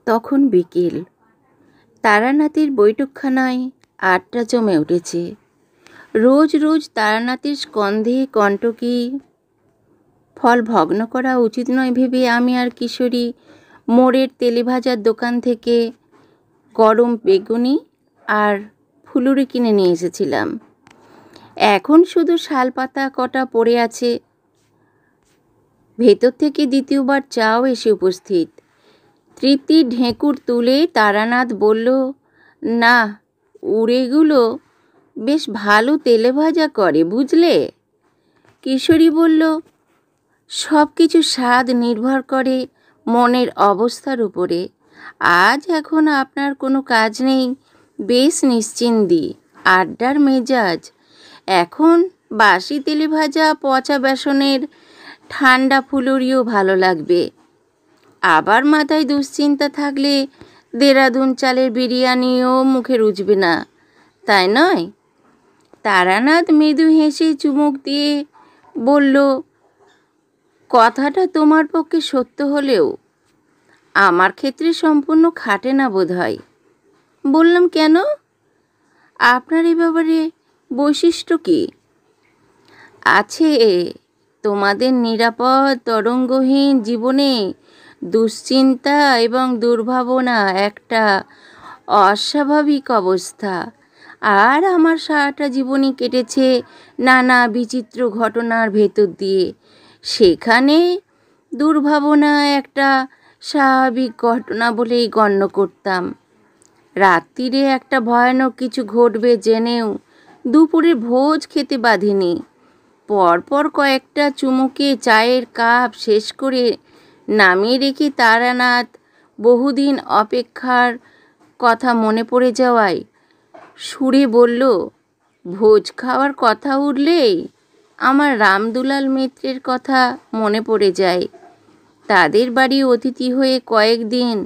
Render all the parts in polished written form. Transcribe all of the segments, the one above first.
তখন বিকেল। তারানাথের বৈঠকখানায় আড্ডা জমে উঠেছে। রোজ রোজ তারানাথের স্কন্ধে কণ্টকী ফল ভগ্ন করা উচিত নয় ভেবে আমি আর কিশোরী মোড়ের তেলেভাজার দোকান থেকে গরম বেগুনি আর ফুলুরি কিনে নিয়ে এসেছিলাম। এখন শুধু শালপাতা কটা পড়ে আছে। ভেতর থেকে দ্বিতীয়বার চাও এসে উপস্থিত। তৃপ্তির ঢেঁকুর তুলে তারানাথ বলল, না, উড়েগুলো বেশ ভালো তেলে ভাজা করে, বুঝলে? কিশোরী বলল, সব কিছু স্বাদ নির্ভর করে মনের অবস্থার উপরে। আজ এখন আপনার কোনো কাজ নেই, বেশ নিশ্চিন্দি, আড্ডার মেজাজ। এখন বাসি তেলে ভাজা পচা বেসনের ঠান্ডা ফুলুরিও ভালো লাগবে। আবার মাথায় দুশ্চিন্তা থাকলে দেরাদুন চালের বিরিয়ানিও মুখে রুচবে না, তাই নয়? তারানাথ মৃদু হেসে চুমুক দিয়ে বলল, কথাটা তোমার পক্ষে সত্য হলেও আমার ক্ষেত্রে সম্পূর্ণ খাটে না বোধ হয়। বললাম, কেন? আপনার এ ব্যাপারে বৈশিষ্ট্য কি আছে? তোমাদের নিরাপদ তরঙ্গহীন জীবনে দুশ্চিন্তা এবং দুর্ভাবনা একটা অস্বাভাবিক অবস্থা। আর আমার সারাটা জীবনই কেটেছে নানা বিচিত্র ঘটনার ভেতর দিয়ে। সেখানে দুর্ভাবনা একটা স্বাভাবিক ঘটনা বলেই গণ্য করতাম। রাত্রিরে একটা ভয়ানক কিছু ঘটবে জেনেও দুপুরে ভোজ খেতে বাঁধিনি। পরপর কয়েকটা চুমুকে চায়ের কাপ শেষ করে নামিয়ে রেখে তারানাথ বহুদিন অপেক্ষার কথা মনে পড়ে যাওয়ায় সুরে বলল, ভোজ খাওয়ার কথা উঠলেই আমার রামদুলাল মিত্রের কথা মনে পড়ে যায়। তাদের বাড়ি অতিথি হয়ে কয়েকদিন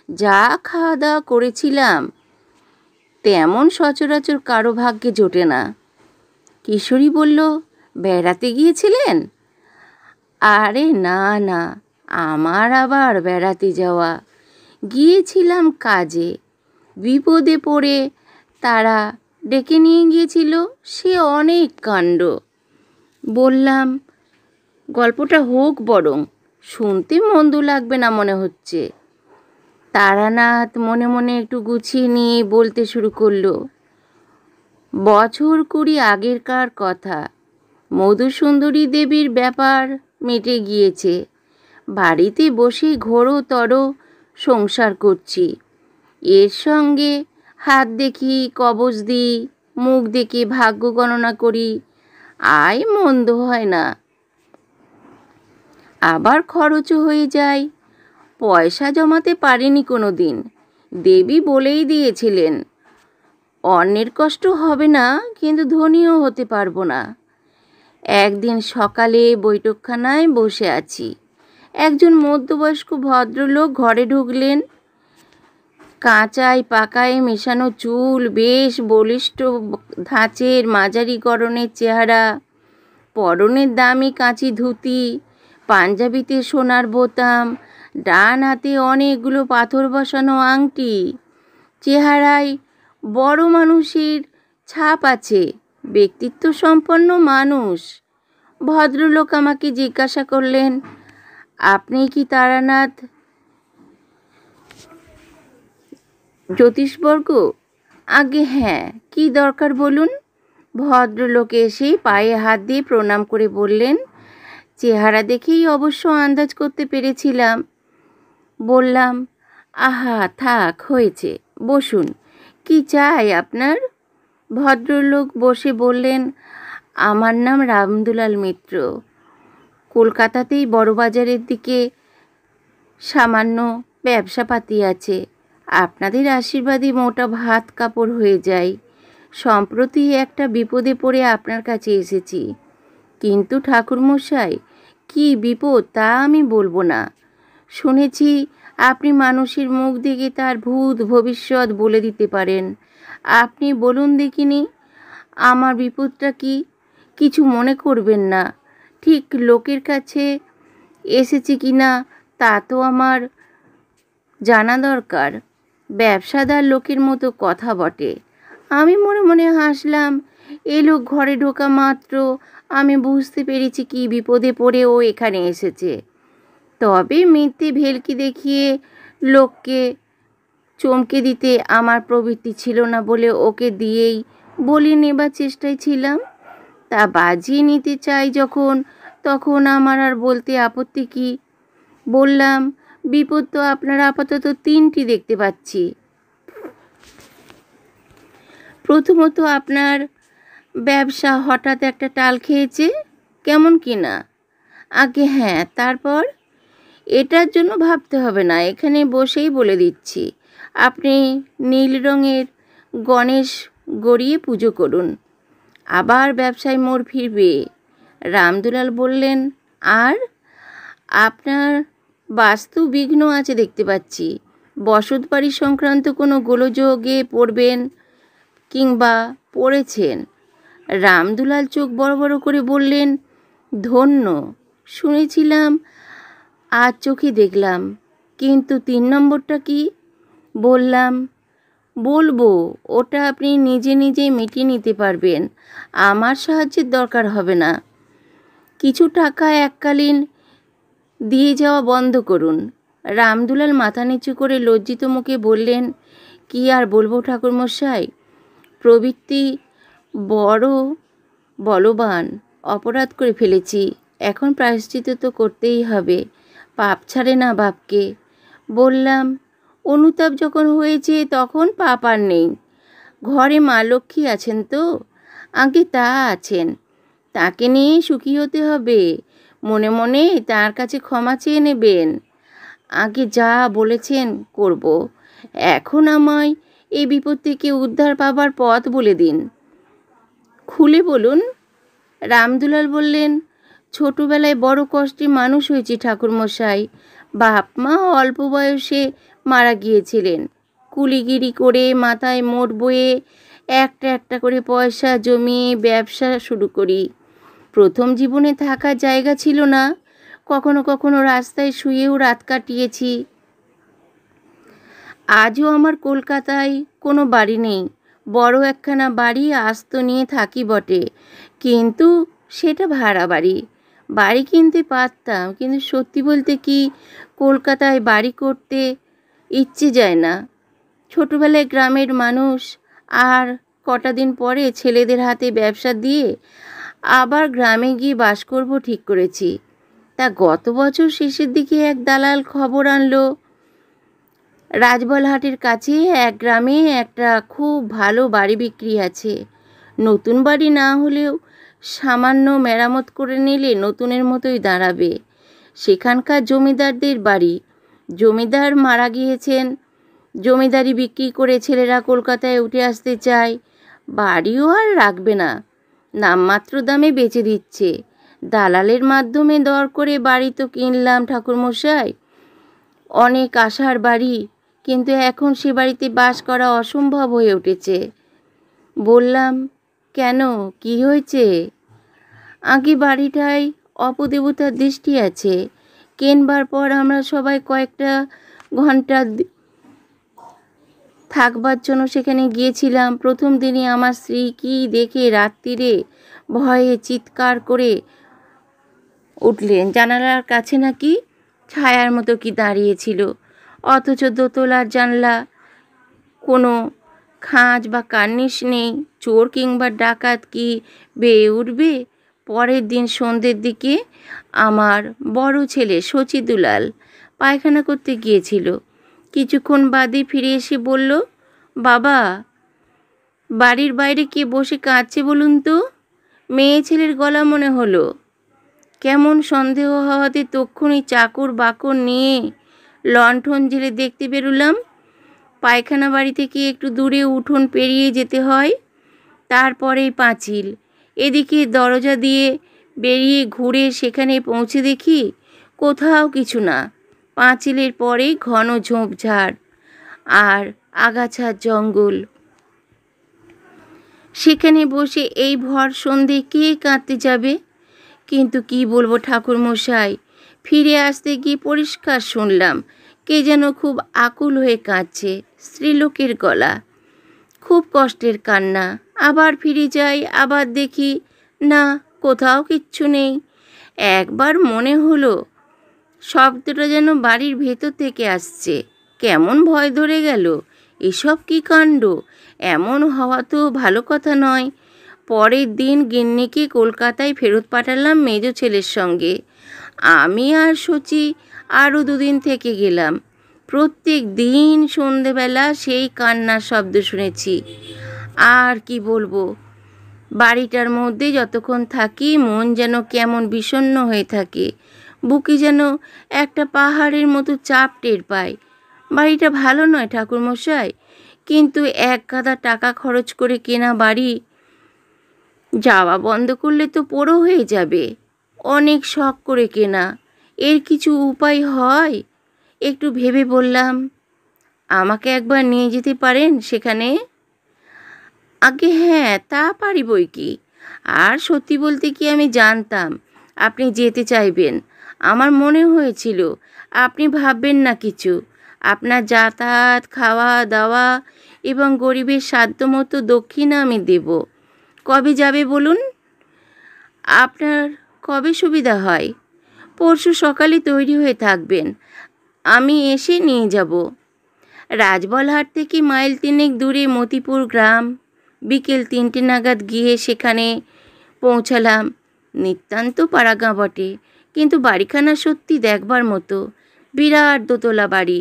যা খাওয়া দাওয়া করেছিলাম তেমন সচরাচর কারো ভাগ্যে জোটে না। কিশোরী বলল, বেড়াতে গিয়েছিলেন? আরে না না, আমার আবার বেড়াতে যাওয়া? গিয়েছিলাম কাজে। বিপদে পড়ে তারা ডেকে নিয়ে গিয়েছিল, সে অনেক কাণ্ড। বললাম, গল্পটা হোক বরং, শুনতে মন্দ লাগবে না মনে হচ্ছে। তারানাথ মনে মনে একটু গুছিয়ে নিয়ে বলতে শুরু করলো, বছর 20 আগেরকার কথা। মধুসুন্দরী দেবীর ব্যাপার মিটে গিয়েছে। বাড়িতে বসে ঘোরতর সংসার করছি। এর সঙ্গে হাত দেখি, কবজ দিই, মুখ দেখে ভাগ্য গণনা করি। আয় মন্দ হয় না, আবার খরচও হয়ে যায়। পয়সা জমাতে পারিনি কোনো দিন। দেবী বলেই দিয়েছিলেন, অন্যের কষ্ট হবে না, কিন্তু ধনীও হতে পারবো না। একদিন সকালে বৈঠকখানায় বসে আছি। একজন মধ্যবয়স্ক ভদ্রলোক ঘরে ঢুকলেন। কাঁচায় পাকায় মেশানো চুল, বেশ বলিষ্ঠ ধাঁচের মাঝারি গড়নের চেহারা, পরনের দামি কাঁচি ধুতি, পাঞ্জাবিতে সোনার বোতাম, ডান হাতে অনেকগুলো পাথর বসানো আংটি। চেহারায় বড় মানুষের ছাপ আছে, ব্যক্তিত্ব সম্পন্ন মানুষ। ভদ্রলোক আমাকে জিজ্ঞাসা করলেন, আপনি কি তারানাথ জ্যোতিষবর্গ? আগে হ্যাঁ, কি দরকার বলুন? ভদ্রলোক এসে পায়ে হাত দিয়ে প্রণাম করে বললেন, চেহারা দেখেই অবশ্য আন্দাজ করতে পেরেছিলাম। বললাম, আহা থাক, হয়েছে, বসুন। কি চাই আপনার? ভদ্রলোক বসে বললেন, আমার নাম রামদুলাল মিত্র। কলকাতাতেই বড়বাজারের দিকে সামান্য ব্যবসাপাতি আছে। আপনাদের আশীর্বাদে মোটা ভাত কাপড় হয়ে যায়। সম্প্রতি একটা বিপদে পড়ে আপনার কাছে এসেছি। কিন্তু ঠাকুরমশাই, কি বিপদ তা আমি বলবো না। শুনেছি আপনি মানুষের মুখ দেখে তার ভূত ভবিষ্যৎ বলে দিতে পারেন। আপনি বলুন দেখিনি, আমার বিপদটা কি? কিছু মনে করবেন না। ঠিক লোকের কাছে এসেছি কি না তা তো আমার জানা দরকার। ব্যবসাদার লোকের মতো কথা বটে। আমি মনে মনে হাসলাম। এ লোক ঘরে ঢোকা মাত্র আমি বুঝতে পেরেছি কি বিপদে পড়ে ও এখানে এসেছে। তবে মিথ্যে ভেলকি দেখিয়ে লোককে চমকে দিতে আমার প্রবৃত্তি ছিল না বলে ওকে দিয়েই বলি নেবার চেষ্টায় ছিলাম। তা বাজিয়ে নিতে চাই যখন, তখন আমার আর বলতে আপত্তি কি? বললাম, বিপদ তো আপনার আপাতত 3টি দেখতে পাচ্ছি। প্রথমত, আপনার ব্যবসা হঠাৎ একটা টাল খেয়েছে। কেমন কিনা? আগে হ্যাঁ, তারপর? এটার জন্য ভাবতে হবে না, এখানে বসেই বলে দিচ্ছি। আপনি নীল রঙের গণেশ গড়িয়ে পুজো করুন, আবার ব্যবসায় মোড় ফিরবে। রামদুলাল বললেন, আর? আপনার বাস্তু বিঘ্ন আছে দেখতে পাচ্ছি। বসত বাড়ি সংক্রান্ত কোনো গোলযোগে পড়বেন কিংবা পড়েছেন? রামদুলাল চোখ বড় বড় করে বললেন, ধন্য, শুনেছিলাম আর চোখে দেখলাম, কিন্তু 3 নম্বরটা কি? বললাম, বলবো, ওটা আপনি নিজে নিজেই মিটিয়ে নিতে পারবেন, আমার সাহায্যের দরকার হবে না। কিছু টাকা এককালীন দিয়ে যাওয়া বন্ধ করুন। রামদুলাল মাথা নিচু করে লজ্জিত মুখে বললেন, কি আর বলবো ঠাকুরমশাই, প্রবৃত্তি বড় বলবান, অপরাধ করে ফেলেছি, এখন প্রায়শ্চিত্ত তো করতেই হবে, পাপ ছাড়ে না বাপকে। বললাম, অনুতাপ যখন হয়েছে তখন পাপ আর নেই। ঘরে মা লক্ষ্মী আছেন তো? আগে তা আছেন, তাকে নিয়ে সুখী হতে হবে। মনে মনে তার কাছে ক্ষমা চেয়ে নেবেন। আগে যা বলেছেন করব, এখন আমায় এই বিপদ থেকে উদ্ধার পাবার পথ বলে দিন। খুলে বলুন। রামদুলাল বললেন, ছোটবেলায় বড় কষ্টে মানুষ হয়েছি ঠাকুরমশাই। বাপ মা অল্প বয়সে মারা গিয়েছিলেন। কুলিগিরি করে মাথায় মোট বয়ে একটা একটা করে পয়সা জমিয়ে ব্যবসা শুরু করি। প্রথম জীবনে থাকার জায়গা ছিল না, কখনো কখনো রাস্তায় শুয়েও রাত কাটিয়েছি। আজও আমার কলকাতায় কোনো বাড়ি নেই। বড় একখানা বাড়ি আস্ত নিয়ে থাকি বটে, কিন্তু সেটা ভাড়া বাড়ি। বাড়ি কিনতে পারতাম, কিন্তু সত্যি বলতে কি কলকাতায় বাড়ি করতে ইচ্ছে যায় না। ছোটবেলায় গ্রামের মানুষ, আর কটা দিন পরে ছেলেদের হাতে ব্যবসা দিয়ে আবার গ্রামে গিয়ে বাস করব ঠিক করেছি। তা গত বছর শেষের দিকে এক দালাল খবর আনলো, রাজবলহাটের কাছে এক গ্রামে একটা খুব ভালো বাড়ি বিক্রি আছে। নতুন বাড়ি না হলেও সামান্য মেরামত করে নিলে নতুনের মতোই দাঁড়াবে। সেখানকার জমিদারদের বাড়ি। জমিদার মারা গিয়েছেন, জমিদারি বিক্রি করে ছেলেরা কলকাতায় উঠে আসতে চায়। বাড়িও আর রাখবে না, নামমাত্র দামে বেচে দিচ্ছে। দালালের মাধ্যমে দর করে বাড়ি তো কিনলাম ঠাকুরমশাই, অনেক আশার বাড়ি, কিন্তু এখন সে বাড়িতে বাস করা অসম্ভব হয়ে উঠেছে। বললাম, কেন, কি হয়েছে? আগে বাড়িটায় অপদেবতার দৃষ্টি আছে। কেনবার পর আমরা সবাই কয়েকটা ঘন্টা থাকবার জন্য সেখানে গিয়েছিলাম। প্রথম দিনই আমার স্ত্রী কি দেখে রাত্রিরে ভয়ে চিৎকার করে উঠলেন। জানালার কাছে নাকি ছায়ার মতো কি দাঁড়িয়েছিল, অথচ দোতলার জানলা, কোনো খাঁজ বা কার্নিশ নেই। চোর কিংবা ডাকাত কি বেয়ে উঠবে? পরের দিন সন্ধ্যের দিকে আমার বড় ছেলে শচীদুলাল পায়খানা করতে গিয়েছিল। কিছুক্ষণ বাদে ফিরে এসে বলল, বাবা, বাড়ির বাইরে কে বসে কাঁদছে বলুন তো? মেয়ে ছেলের গলা মনে হলো। কেমন সন্দেহ হওয়াতে তক্ষুনি চাকর বাকর নিয়ে লণ্ঠন জেলে দেখতে বেরুলাম। পায়খানা বাড়ি থেকে একটু দূরে উঠোন পেরিয়ে যেতে হয়, তারপরেই পাঁচিল। এদিকে দরজা দিয়ে বেরিয়ে ঘুরে সেখানে পৌঁছে দেখি কোথাও কিছু না। পাঁচিলের পরে ঘন ঝোপঝাড় আর আগাছার জঙ্গল। সেখানে বসে এই ভর সন্ধে কে কাঁদতে যাবে? কিন্তু কি বলবো ঠাকুরমশাই, ফিরে আসতে গিয়ে পরিষ্কার শুনলাম কে যেন খুব আকুল হয়ে কাঁদছে। স্ত্রীলোকের গলা, খুব কষ্টের কান্না। আবার ফিরে যাই, আবার দেখি না, কোথাও কিচ্ছু নেই। একবার মনে হলো শব্দটা যেন বাড়ির ভেতর থেকে আসছে। কেমন ভয় ধরে গেল। এসব কি কাণ্ড! এমন হওয়া তো ভালো কথা নয়। পরের দিন গিন্নিকে কলকাতায় ফেরত পাঠালাম মেজ ছেলের সঙ্গে। আমি আর সচি আরও 2 দিন থেকে গেলাম। প্রত্যেক দিন সন্ধেবেলা সেই কান্নার শব্দ শুনেছি। আর কি বলবো, বাড়িটার মধ্যে যতক্ষণ থাকি মন যেন কেমন বিষণ্ণ হয়ে থাকে। বুকে যেন একটা পাহাড়ের মতো চাপ টের পায়। বাড়িটা ভালো নয় ঠাকুরমশাই, কিন্তু 1 গাদা টাকা খরচ করে কেনা বাড়ি, যাওয়া বন্ধ করলে তো পোড়ো হয়ে যাবে। অনেক শখ করে কেনা, এর কিছু উপায় হয়? একটু ভেবে বললাম, আমাকে একবার নিয়ে যেতে পারেন সেখানে? আগে হ্যাঁ, তা পারি বই কি। আর সত্যি বলতে কি আমি জানতাম আপনি যেতে চাইবেন। আমার মনে হয়েছিল আপনি ভাববেন না কিছু। আপনার যাতায়াত, খাওয়া দাওয়া এবং গরিবের সাধ্যমতো দক্ষিণা আমি দেব। কবে যাবে বলুন? আপনার কবে সুবিধা হয়? পরশু সকালে তৈরি হয়ে থাকবেন, আমি এসে নিয়ে যাব। রাজবলহাট থেকে মাইল 3 দূরে মতিপুর গ্রাম। বিকেল 3টে নাগাদ গিয়ে সেখানে পৌঁছালাম। নিতান্ত পাড়াগাঁ বটে, কিন্তু বাড়িখানা সত্যি দেখবার মতো। বিরাট দোতলা বাড়ি,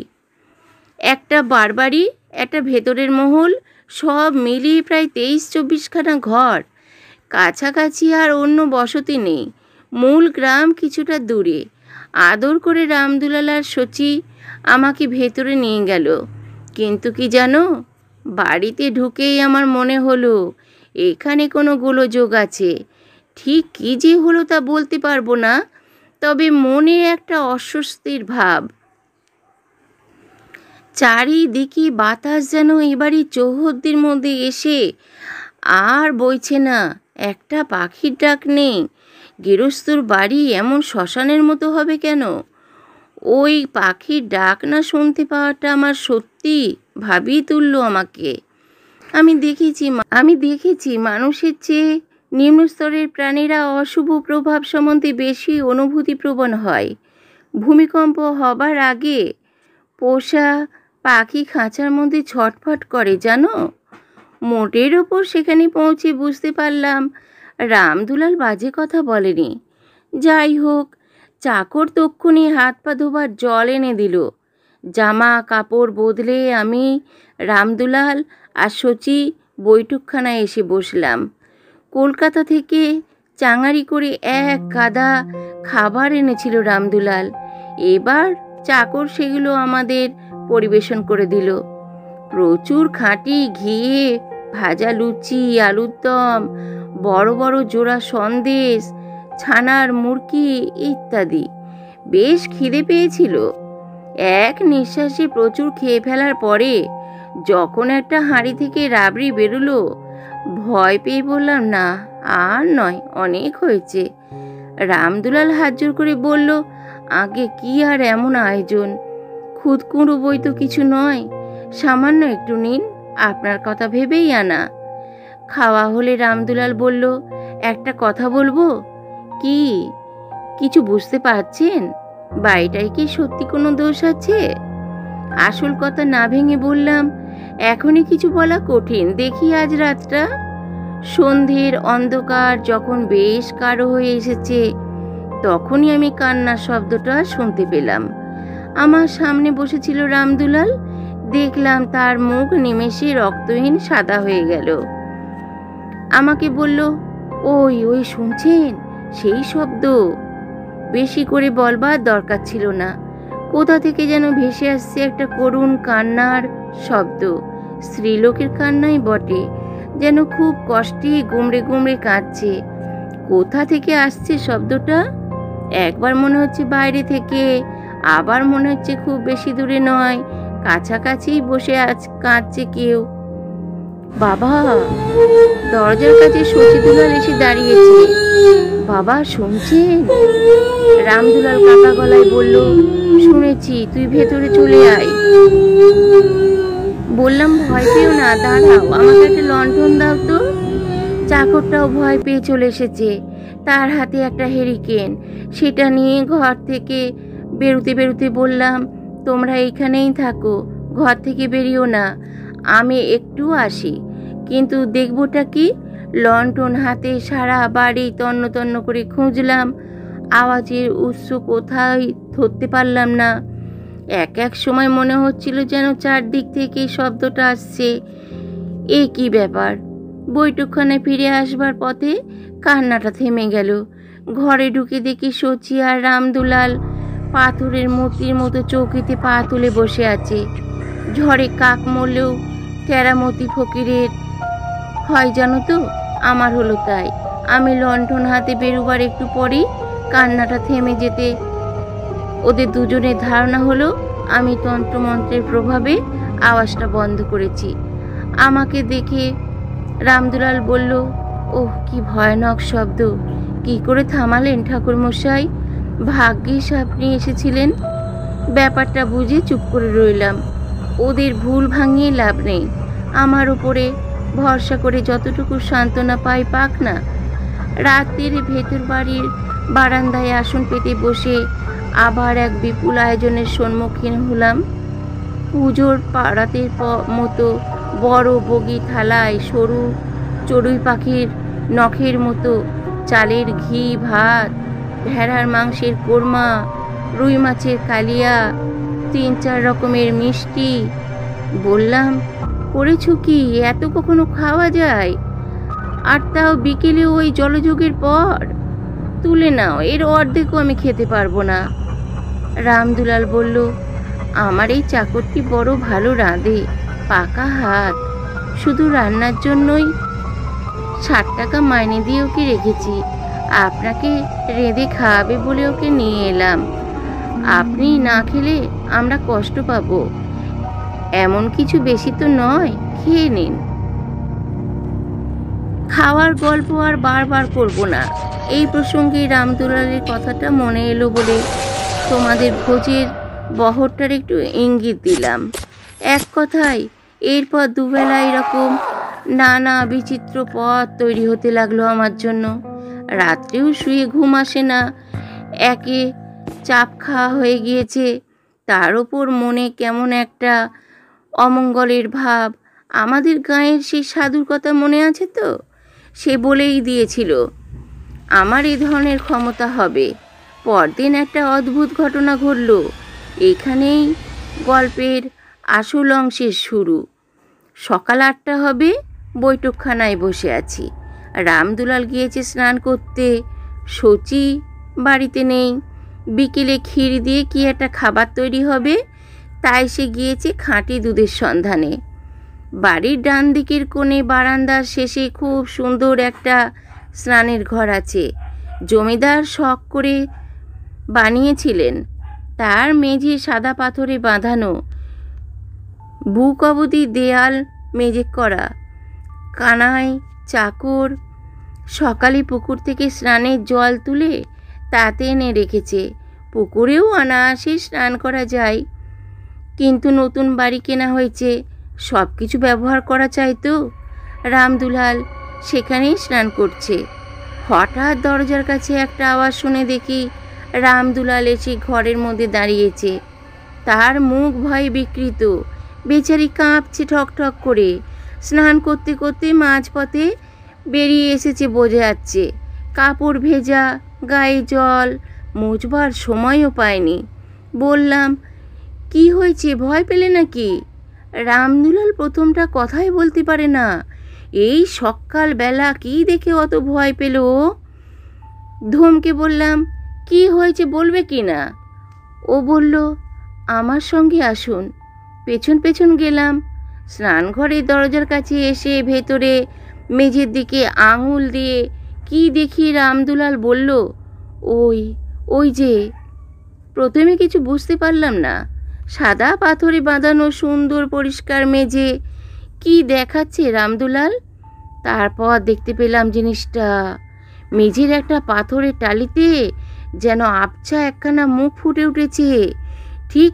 একটা বারবাড়ি, একটা ভেতরের মহল, সব মিলিয়ে প্রায় 23-24খানা ঘর। কাছাকাছি আর অন্য বসতি নেই। মূল গ্রাম কিছুটা দূরে। আদর করে রামদুলাল আর সচি আমাকে ভেতরে নিয়ে গেল। কিন্তু কি জানো, বাড়িতে ঢুকেই আমার মনে হলো এখানে কোনো গোলযোগ আছে। ঠিক কী যে হলো তা বলতে পারবো না, তবে মনে একটা অস্বস্তির ভাব। চারিদিকে বাতাস যেন এবারই চৌহদ্দির মধ্যে এসে আর বইছে না। একটা পাখির ডাক নেই। গেরস্তর বাড়ি এমন শ্মশানের মতো হবে কেন? ওই পাখির ডাক না শুনতে পাওয়াটা আমার সত্যি ভাবিয়ে তুলল আমাকে। আমি দেখেছি মানুষের চেয়ে নিম্নস্তরের প্রাণীরা অশুভ প্রভাব সম্বন্ধে বেশি অনুভূতিপ্রবণ হয়। ভূমিকম্প হবার আগে পোষা পাখি খাঁচার মধ্যে ছটফট করে জানো। মোটের ওপর সেখানে পৌঁছে বুঝতে পারলাম রামদুলাল বাজে কথা বলেনি। যাই হোক, চাকর তক্ষুনি হাত পা ধোবার জল এনে দিল। জামা কাপড় বদলে আমি, রামদুলাল আর সচি বৈঠকখানায় এসে বসলাম। কলকাতা থেকে চাঙারি করে 1 গাদা খাবার এনেছিল রামদুলাল। এবার চাকর সেগুলো আমাদের পরিবেশন করে দিল। প্রচুর খাঁটি ঘিয়ে ভাজা লুচি, আলুর দম, বড় বড় জোড়া সন্দেশ, ছানার মুরকি ইত্যাদি। বেশ খিদে পেয়েছিল। এক নিঃশ্বাসে প্রচুর খেয়ে ফেলার পরে যখন একটা হাঁড়ি থেকে রাবড়ি বেরোলো, ভয় পেয়ে বললাম, না আর নয়, অনেক হয়েছে। রামদুলাল হাত জোর করে বলল, আগে কি আর এমন আয়োজন, খুদকুঁড়ো বই তো কিছু নয়, সামান্য একটু নিন, আপনার কথা ভেবেই আনা। খাওয়া হলে রামদুলাল বলল, একটা কথা বলবো। কি? কিছু বুঝতে পারছেন? বাড়িটায় কি সত্যি কোনো দোষ আছে? আসল কথা না ভেঙে বললাম, এখনই কিছু বলা কঠিন, দেখি আজ রাতটা। সন্ধ্যের অন্ধকার যখন বেশ গাঢ় হয়ে এসেছে, তখনই আমি কান্নার শব্দটা শুনতে পেলাম। আমার সামনে বসেছিল রামদুলাল। দেখলাম তার মুখ নিমেষে রক্তহীন সাদা হয়ে গেল। আমাকে বলল, ওই ওই শুনছেন সেই শব্দ? বেশি করে বলবার দরকার ছিল না। কোথা থেকে যেন ভেসে আসছে একটা করুণ কান্নার শব্দ। স্ত্রীলোকের কান্নাই বটে, যেন খুব কষ্টে গুমড়ে গুমড়ে কাঁদছে। কোথা থেকে আসছে শব্দটা? একবার মনে হচ্ছে বাইরে থেকে, আবার মনে হচ্ছে খুব বেশি দূরে নয়, কাছাকাছি বসে কাঁদছে কেউ। বাবা! দরজার কাছে সচিদুলাল এসে দাঁড়িয়েছে। বাবা শুনছেন? রামদুলাল কাঁপা গলায় বলল, শুনেছি, তুই ভেতরে চলে আয়। বললাম ভয় পেও না, দাঁড়াও, আমাকে একটা লণ্ঠন দাও তো। চাকরটাও ভয় পেয়ে চলে এসেছে, তার হাতে একটা হেরিকেন। সেটা নিয়ে ঘর থেকে বেরোতে বেরোতে বললাম, তোমরা এইখানেই থাকো, ঘর থেকে বেরিও না, আমি একটু আসি। কিন্তু দেখবোটা কি? লণ্ঠন হাতে সারা বাড়ি তন্ন তন্ন করে খুঁজলাম, আওয়াজের উৎস কোথায় ধরতে পারলাম না। এক এক সময় মনে হচ্ছিল যেন চারদিক থেকে শব্দটা আসছে। এ কি ব্যাপার? বৈঠকখানে ফিরে আসবার পথে কান্নাটা থেমে গেল। ঘরে ঢুকে দেখি সচি আর রামদুলাল পাথরের মূর্তির মতো চৌকিতে পা তুলে বসে আছে। ঝড়ে কাক মরলেও কেরামতি ফকিরের হয় জানো তো, আমার হলো তাই। আমি লণ্ঠন হাতে বেরোবার একটু পরেই কান্নাটা থেমে যেতে ওদের দুজনের ধারণা হলো আমি তন্ত্রমন্ত্রের প্রভাবে আওয়াজটা বন্ধ করেছি। আমাকে দেখে রামদুলাল বলল, ওহ কি ভয়ানক শব্দ! কি করে থামালেন ঠাকুরমশাই? ভাগ্যিস আপনি এসেছিলেন। ব্যাপারটা বুঝে চুপ করে রইলাম। ওদের ভুল ভাঙিয়ে লাভ নেই, আমার উপরে ভরসা করে যতটুকু সান্ত্বনা পাই পাক না। রাতের ভেতর বাড়ির বারান্দায় আসন পেতে বসে আবার এক বিপুল আয়োজনের সম্মুখীন হলাম। পুজোর পাড়াতে মতো বড় বগি থালায় সরু চড়ুই পাখির নখের মতো চালের ঘি ভাত, ভেড়ার মাংসের কোরমা, রুই মাছের কালিয়া, 3-4 রকমের মিষ্টি। বললাম, করেছো কি? এত কখনো খাওয়া যায়? আর তাও বিকেলে ওই জলযোগের পর? তুলে নাও, এর অর্ধেকও আমি খেতে পারবো না। রামদুলাল বলল, আমার এই চাকরটি বড় ভালো রাঁধে, পাকা হাত। শুধু রান্নার জন্যই 60 টাকা মাইনে দিয়ে ওকে রেখেছি। আপনাকে রেঁধে খাওয়াবে বলে ওকে নিয়ে এলাম। আপনি না খেলে আমরা কষ্ট পাবো। এমন কিছু বেশি তো নয়, খেয়ে নিন। খাওয়ার গল্প আর বারবার করব না। এই প্রসঙ্গে রামদুলালের কথাটা মনে এলো বলে তোমাদের ভোজের বহরটার একটু ইঙ্গিত দিলাম। এক কথায় এরপর দুবেলা এরকম নানা বিচিত্র পথ তৈরি হতে লাগলো আমার জন্য। রাত্রেও শুয়ে ঘুম আসে না, একে চাপ খাওয়া হয়ে গিয়েছে, তার ওপর মনে কেমন একটা অমঙ্গলের ভাব। আমাদের গাঁয়ের সেই সাধুর কথা মনে আছে তো? সে বলেই দিয়েছিল আমার এই ধরনের ক্ষমতা হবে। পরদিন একটা অদ্ভুত ঘটনা ঘটল। এখানেই গল্পের আসল অংশের শুরু। সকাল 8টা হবে, বৈঠকখানায় বসে আছি। রামদুলাল গিয়েছে স্নান করতে, সচি বাড়িতে নেই। বিকেলে ক্ষীর দিয়ে কি একটা খাবার তৈরি হবে, তাই সে গিয়েছে খাঁটি দুধের সন্ধানে। বাড়ির ডান দিকের কোণে বারান্দার শেষে খুব সুন্দর একটা স্নানের ঘর আছে। জমিদার শখ করে বানিয়েছিলেন। তার মেঝে সাদা পাথরে বাঁধানো, বুক অবধি দেয়াল মেঝে করা। কানাই চাকর সকালে পুকুর থেকে স্নানের জল তুলে তাতে এনে রেখেছে। পুকুরেও অনায়াসে স্নান করা যায়, কিন্তু নতুন বাড়ি কেনা হয়েছে, সব কিছু ব্যবহার করা চাই তো। রামদুলাল সেখানেই স্নান করছে। হঠাৎ দরজার কাছে একটা আওয়াজ শুনে দেখি রামদুলাল এসে ঘরের মধ্যে দাঁড়িয়েছে। তার মুখ ভয়ে বিকৃত, বেচারি কাঁপছে ঠকঠক করে। স্নান করতে করতে মাঝপথে বেরিয়ে এসেছে বোঝা যাচ্ছে। কাপড় ভেজা, গায়ে জল, মুছবার সময়ও পায়নি। বললাম, কি হয়েছে, ভয় পেলে নাকি? রামদুলাল প্রথমটা কথাই বলতে পারে না। এই সকালবেলা কি দেখে অত ভয় পেল ও? ধমকে বললাম, কি হয়েছে বলবে কি না? ও বলল, আমার সঙ্গে আসুন। পেছন পেছন গেলাম। স্নানঘরের দরজার কাছে এসে ভেতরে মেঝের দিকে আঙুল দিয়ে কি দেখি রামদুলাল বলল, ওই ওই যে। প্রথমে কিছু বুঝতে পারলাম না। সাদা পাথরে বাঁধানো সুন্দর পরিষ্কার মেঝে। কি দেখাচ্ছে রামদুলাল? তারপর দেখতে পেলাম জিনিসটা। মেঝের একটা পাথরের টালিতে যেন আবছা একখানা মুখ ফুটে উঠেছে। ঠিক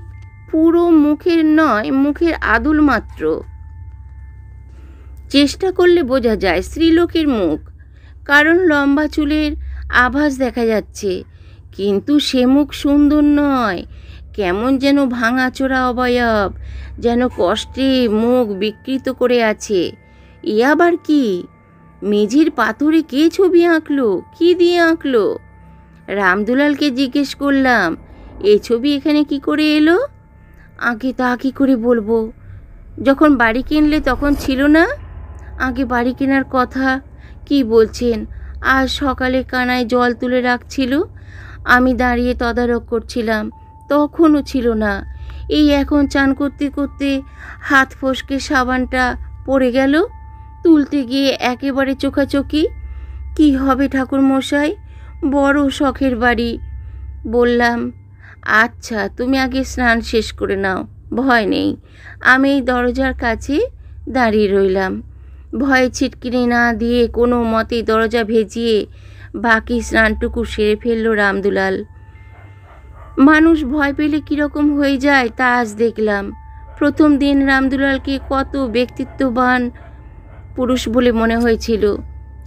পুরো মুখের নয়, মুখের আদুল মাত্র। চেষ্টা করলে বোঝা যায় স্ত্রীলোকের মুখ, কারণ লম্বা চুলের আভাস দেখা যাচ্ছে, কিন্তু সে মুখ সুন্দর নয়, কেমন যেন ভাঙাচোরা অবয়ব, যেন কষ্টে মুখ বিকৃত করে আছে। এ আবার কি? মেঝের পাথরে কে ছবি আঁকলো? কি দিয়ে আঁকলো? রামদুলালকে জিজ্ঞেস করলাম, এ ছবি এখানে কি করে এলো? আগে তা কি করে বলবো, যখন বাড়ি কিনলে তখন ছিল না? আগে বাড়ি কেনার কথা কি বলছেন? আজ সকালে কানায় জল তুলে রাখছিল, আমি দাঁড়িয়ে তদারক করছিলাম, তখনও ছিল না। এই এখন চান করতে করতে হাত ফসকে সাবানটা পড়ে গেল, তুলতে গিয়ে একেবারে চোখাচোখি। কি হবে ঠাকুর মশাই, বড় শখের বাড়ি। বললাম, আচ্ছা তুমি আগে স্নান শেষ করে নাও, ভয় নেই। আমি এই দরজার কাছে দাঁড়িয়ে রইলাম। ভয়ে ছিটকিনি না দিয়ে কোনো মতেই দরজা ভেজিয়ে বাকি স্নানটুকু সেরে ফেলল রামদুলাল। মানুষ ভয় পেলে কীরকম হয়ে যায় তা আজ দেখলাম। প্রথম দিন রামদুলালকে কত ব্যক্তিত্ববান পুরুষ বলে মনে হয়েছিল,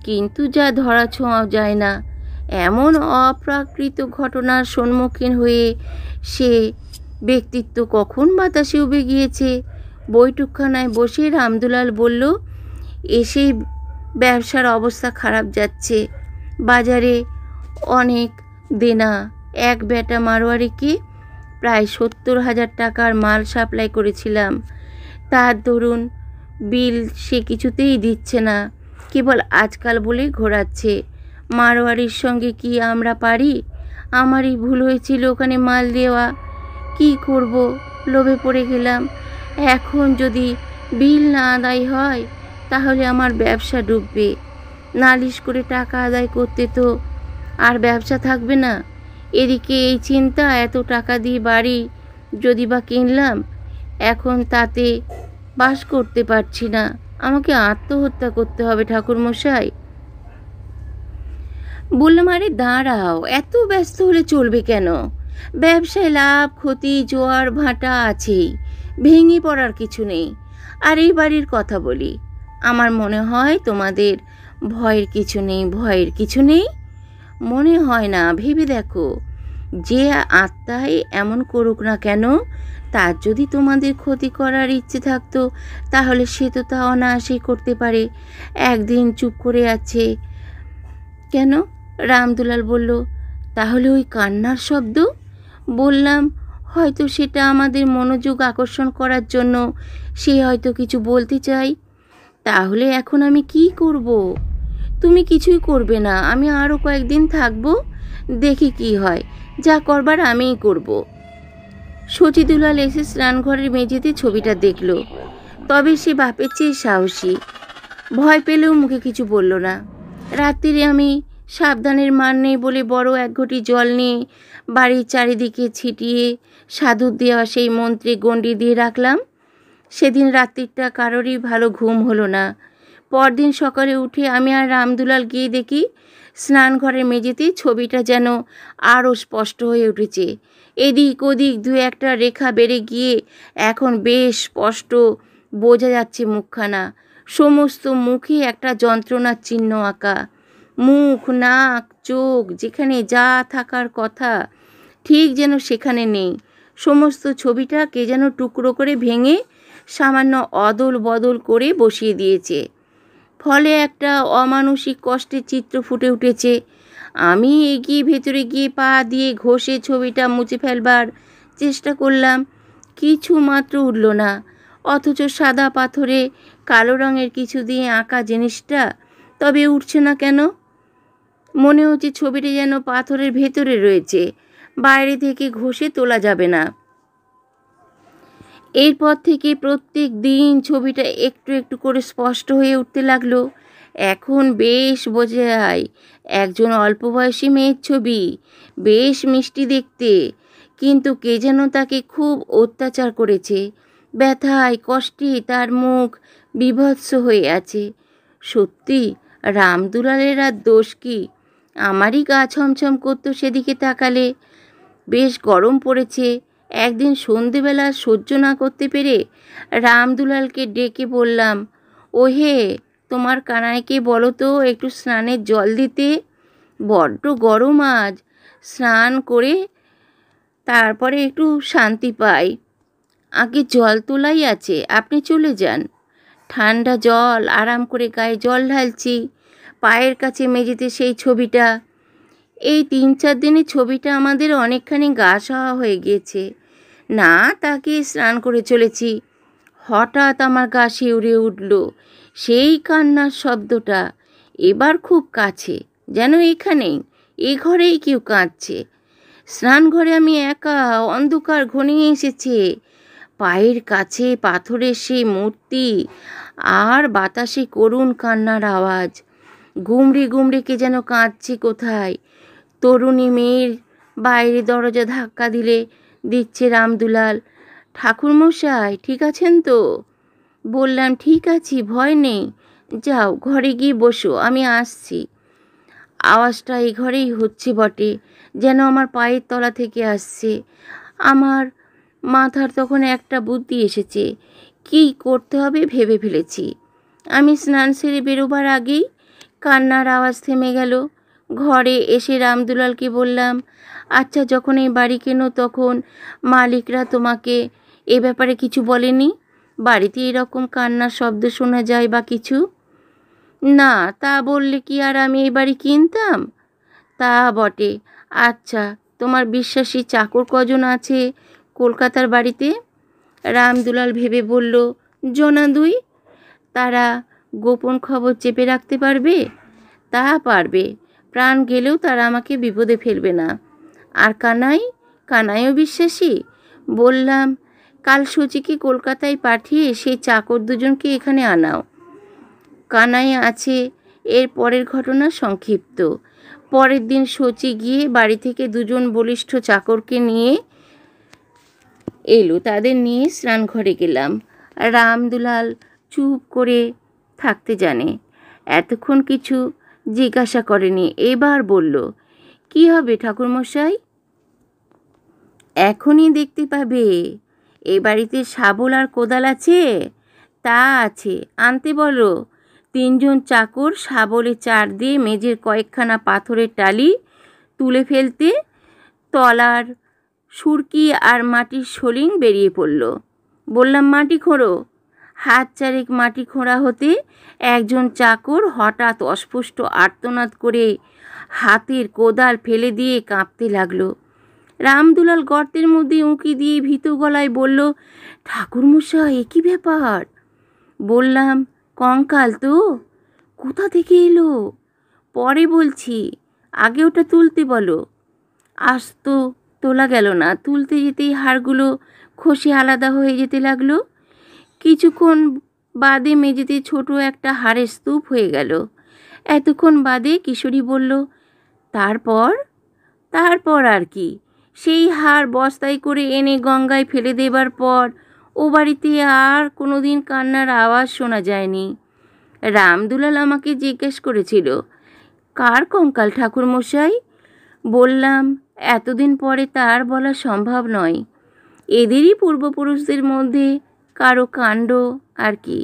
কিন্তু যা ধরা ছোঁয়া যায় না, এমন অপ্রাকৃত ঘটনার সম্মুখীন হয়ে সে ব্যক্তিত্ব কখন বাতাসে উবে গিয়েছে। বৈঠকখানায় বসে রামদুলাল বলল, এসেই ব্যবসার অবস্থা খারাপ যাচ্ছে। বাজারে অনেক দেনা। এক বেটা মারোয়ারিকে প্রায় 70,000 টাকার মাল সাপ্লাই করেছিলাম, তার দরুন বিল সে কিছুতেই দিচ্ছে না, কেবল আজকাল বলেই ঘোরাচ্ছে। মারোয়ারির সঙ্গে কি আমরা পারি? আমারই ভুল হয়েছিল ওখানে মাল দেওয়া। কি করব, লোভে পড়ে গেলাম। এখন যদি বিল না আদায় হয় তাহলে আমার ব্যবসা ডুববে। নালিশ করে টাকা আদায় করতে তো আর ব্যবসা থাকবে না। এদিকে এই চিন্তা, এত টাকা দিয়ে বাড়ি যদি বা কিনলাম, এখন তাতে বাস করতে পারছি না, আমাকে আত্মহত্যা করতে হবে ঠাকুরমশাই। বললাম, আরে দাঁড়াও, এত ব্যস্ত হলে চলবে কেন? ব্যবসায় লাভ ক্ষতি জোয়ার ভাটা আছেই, ভেঙে পড়ার কিছু নেই। আর এই বাড়ির কথা বলি, আমার মনে হয় তোমাদের ভয়ের কিছু নেই। ভয়ের কিছু নেই মনে হয় না, ভেবে দেখো। যে আত্মাই এমন করুক না কেন, তার যদি তোমাদের ক্ষতি করার ইচ্ছে থাকতো তাহলে সে তো তা অনায়াসেই করতে পারে। একদিন চুপ করে আছে কেন? রামদুলাল বলল, তাহলে ওই কান্নার শব্দ? বললাম, হয়তো সেটা আমাদের মনোযোগ আকর্ষণ করার জন্য, সে হয়তো কিছু বলতে চাই। তাহলে এখন আমি কি করব? তুমি কিছুই করবে না, আমি আরও কয়েকদিন থাকবো, দেখি কি হয়, যা করবার আমিই করব। শচীদুলাল এসে স্নানঘরের মেঝেতে ছবিটা দেখল, তবে সে বাপের চেয়ে সাহসী। ভয় পেলেও মুখে কিছু বলল না। রাত্রিরে আমি সাবধানের মান নেই বলে বড় এক ঘটি জল নিয়ে বাড়ির চারিদিকে ছিটিয়ে সাধুর দেওয়া সেই মন্ত্রে গণ্ডি দিয়ে রাখলাম। সেদিন রাত্রিটা কারোরই ভালো ঘুম হলো না। পরদিন সকালে উঠে আমি আর রামদুলাল গিয়ে দেখি স্নানঘরের মেঝেতে ছবিটা যেন আরও স্পষ্ট হয়ে উঠেছে। এদিক ওদিক দু একটা রেখা বেড়ে গিয়ে এখন বেশ স্পষ্ট বোঝা যাচ্ছে মুখখানা। সমস্ত মুখে একটা যন্ত্রণার চিহ্ন আঁকা। মুখ, নাক, চোখ যেখানে যা থাকার কথা ঠিক যেন সেখানে নেই। সমস্ত ছবিটা কে যেন টুকরো করে ভেঙে সামান্য অদল বদল করে বসিয়ে দিয়েছে। ফলে একটা অমানসিক কষ্টের চিত্র ফুটে উঠেছে। আমি এগিয়ে ভেতরে গিয়ে পা দিয়ে ঘষে ছবিটা মুছে ফেলবার চেষ্টা করলাম, কিছু মাত্র উঠল না। অথচ সাদা পাথরে কালো রঙের কিছু দিয়ে আঁকা জিনিসটা তবে উঠছে না কেন? মনে হচ্ছে ছবিটা যেন পাথরের ভেতরে রয়েছে, বাইরে থেকে ঘষে তোলা যাবে না। এরপর থেকে প্রত্যেক দিন ছবিটা একটু একটু করে স্পষ্ট হয়ে উঠতে লাগলো। এখন বেশ বোঝা যায় একজন অল্প বয়সী মেয়ের ছবি, বেশ মিষ্টি দেখতে, কিন্তু কে যেন তাকে খুব অত্যাচার করেছে। ব্যথায় কষ্টে তার মুখ বিভৎস হয়ে আছে। সত্যি রামদুলালের আর দোষ কি? আমারই গা ছমছম করতো সেদিকে তাকালে। বেশ গরম পড়েছে, একদিন সন্ধেবেলা সহ্য না করতে পেরে রামদুলালকে ডেকে বললাম, ও হে, তোমার কানাইকে বলো তো একটু স্নানের জল দিতে, বড্ড গরম আজ, স্নান করে তারপরে একটু শান্তি পাই। আগে জল তোলাই আছে, আপনি চলে যান। ঠান্ডা জল, আরাম করে গায়ে জল ঢালছি, পায়ের কাছে মেঝেতে সেই ছবিটা। এই 3-4 দিনে ছবিটা আমাদের অনেকখানি গা সওয়া হয়ে গিয়েছে, না তাকে স্নান করে চলেছি। হঠাৎ আমার গা শিউরে উঠল, সেই কান্নার শব্দটা, এবার খুব কাছে, যেন এখানেই, এ ঘরেই কেউ কাঁদছে। স্নান ঘরে আমি একা, অন্ধকার ঘনিয়ে এসেছে, পায়ের কাছে পাথরের সেই মূর্তি, আর বাতাসে করুণ কান্নার আওয়াজ। গুমড়ে গুমড়ে কে যেন কাঁদছে কোথায়। তরুণী মেয়ের বাইরে দরজা ধাক্কা দিচ্ছে রামদুলাল। ঠাকুরমশাই ঠিক আছেন তো? বললাম, ঠিক আছি, ভয় নেই, যাও ঘরে গিয়ে বসো, আমি আসছি। আওয়াজটা এই ঘরেই হচ্ছে বটে, যেন আমার পায়ের তলা থেকে আসছে। আমার মাথার তখন একটা বুদ্ধি এসেছে, কি করতে হবে ভেবে ফেলেছি। আমি স্নান সেরে বেরোবার আগেই কান্নার আওয়াজ থেমে গেল। ঘরে এসে রামদুলালকে বললাম, আচ্ছা, যখন এই বাড়ি কেনো তখন মালিকরা তোমাকে এ ব্যাপারে কিছু বলেনি? বাড়িতে এরকম কান্নার শব্দ শোনা যায় বা কিছু? না, তা বললে কি আর আমি এই বাড়ি কিনতাম? তা বটে। আচ্ছা, তোমার বিশ্বাসী চাকর কজন আছে কলকাতার বাড়িতে? রামদুলাল ভেবে বলল, 2 তারা গোপন খবর চেপে রাখতে পারবে? তা পারবে, প্রাণ গেলেও তারা আমাকে বিপদে ফেলবে না। আর কানাইও বিশ্বাসী? বললাম, কাল সচিকে কলকাতায় পাঠিয়ে সেই চাকর 2জনকে এখানে আনাও। কানাই আছে। এর পরের ঘটনা সংক্ষিপ্ত। পরের দিন সচি গিয়ে বাড়ি থেকে 2জন বলিষ্ঠ চাকরকে নিয়ে এলো, তাদের নিয়ে স্নানঘরে গেলাম। রামদুলাল চুপ করে থাকতে জানে, এতক্ষণ কিছু জিজ্ঞাসা করেনি। এবার বলল, কি হবে ঠাকুরমশাই? এখনই দেখতে পাবে। এই বাড়িতে শাবল আর কোদাল আছে? তা আছে, আনতে বলো। 3জন চাকর শাবলে চার দিয়ে মেঝের কয়েকখানা পাথরের টালি তুলে ফেলতে তলার সুরকি আর মাটির শলিং বেরিয়ে পড়ল। বললাম, মাটি খোঁড়ো। হাত চারেক মাটি খোঁড়া হতে একজন চাকর হঠাৎ অস্পষ্ট আর্তনাদ করে হাতের কোদাল ফেলে দিয়ে কাঁপতে লাগলো। রামদুলাল গর্তের মধ্যে উঁকি দিয়ে ভীত গলায় বলল, ঠাকুরমশাই, এ কী ব্যাপার? বললাম, কঙ্কাল তো। কোথা থেকে এলো? পরে বলছি, আগে ওটা তুলতে বলো। আজ তো তোলা গেল না। তুলতে যেতেই হাড়গুলো খসে আলাদা হয়ে যেতে লাগলো। কিছুক্ষণ বাদে মেঝেতে ছোট একটা হাড়ের স্তূপ হয়ে গেল। এতক্ষণ বাদে কিশোরী বলল, তারপর আর কি? সেই হাড় বস্তায় করে এনে গঙ্গায় ফেলে দেবার পর ও বাড়িতে আর কোনোদিন কান্নার আওয়াজ শোনা যায়নি। রামদুলাল আমাকে জিজ্ঞেস করেছিল, কার কঙ্কাল ঠাকুরমশাই? বললাম, এতদিন পরে তার বলা সম্ভব নয়। এদেরই পূর্বপুরুষদের মধ্যে কারো কাণ্ড আর কি।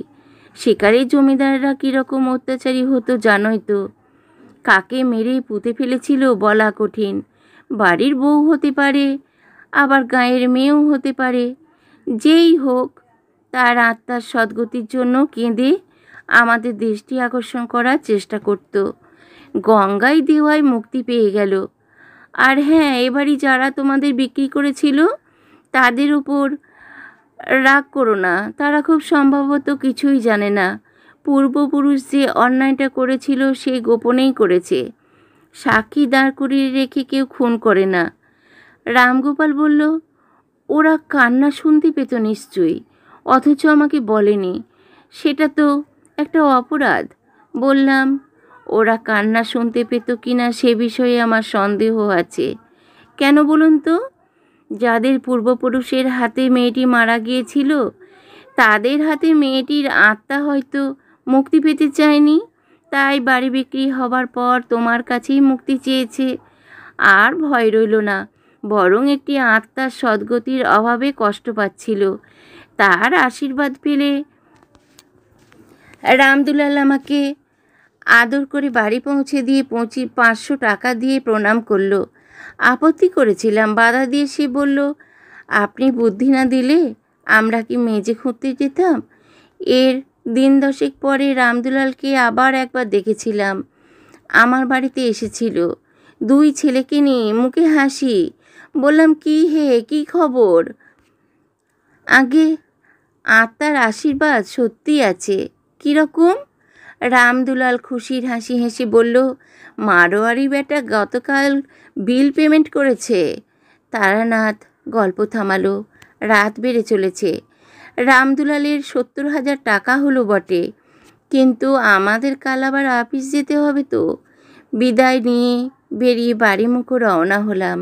সেকালের জমিদাররা কীরকম অত্যাচারী হতো জানোই তো। কাকে মেরে পুঁতে ফেলেছিল বলা কঠিন। বাড়ির বউ হতে পারে, আবার গাঁয়ের মেয়েও হতে পারে। যেই হোক, তার আত্মার সদ্গতির জন্য কেঁদে আমাদের দৃষ্টি আকর্ষণ করার চেষ্টা করত। গঙ্গায় দেওয়ায় মুক্তি পেয়ে গেল। আর হ্যাঁ, এবারই যারা তোমাদের বিক্রি করেছিল তাদের উপর রাগ করো না, তারা খুব সম্ভবত কিছুই জানে না। পূর্বপুরুষ যে অন্যায়টা করেছিল সে গোপনেই করেছে। সাক্ষী দাঁড় করিয়ে রেখে কেউ খুন করে না। রামগোপাল বলল, ওরা কান্না শুনতে পেত নিশ্চয়ই, অথচ আমাকে বলেনি। সেটা তো একটা অপরাধ। বললাম, ওরা কান্না শুনতে পেত কিনা সে বিষয়ে আমার সন্দেহ আছে। কেন বলুন তো? যাদের পূর্বপুরুষের হাতে মেয়েটি মারা গিয়েছিল তাদের হাতে মেয়েটির আত্মা হয়তো মুক্তি পেতে চায়নি, তাই বাড়ি বিক্রি হবার পর তোমার কাছেই মুক্তি চেয়েছে। আর ভয় রইল না, বরং একটি আত্মার সদ্গতির অভাবে কষ্ট পাচ্ছিল। তার আশীর্বাদ পেলে রামদুলাল আমাকে আদর করে বাড়ি পৌঁছে দিয়ে 500 টাকা দিয়ে প্রণাম করলো। আপত্তি করেছিলাম, বাধা দিয়ে সে বলল, আপনি বুদ্ধি না দিলে আমরা কি মেজে খুঁড়তে যেতাম? এর দিন 10 পরে রামদুলালকে আবার একবার দেখেছিলাম। আমার বাড়িতে এসেছিল 2 ছেলেকে নিয়ে, মুখে হাসি। বললাম, কি হে, কি খবর? আগে আত্মার আশীর্বাদ সত্যি আছে। কীরকম? রামদুলাল খুশির হাসি হেসে বলল, মারোয়ারি বেটা গতকাল বিল পেমেন্ট করেছে। তারানাথ গল্প থামালো। রাত বেড়ে চলেছে। রামদুলালের 70,000 টাকা হলো বটে, কিন্তু আমাদের কাল আবার অফিস যেতে হবে তো। বিদায় নিয়ে বেরিয়ে বাড়িমুখো রওনা হলাম।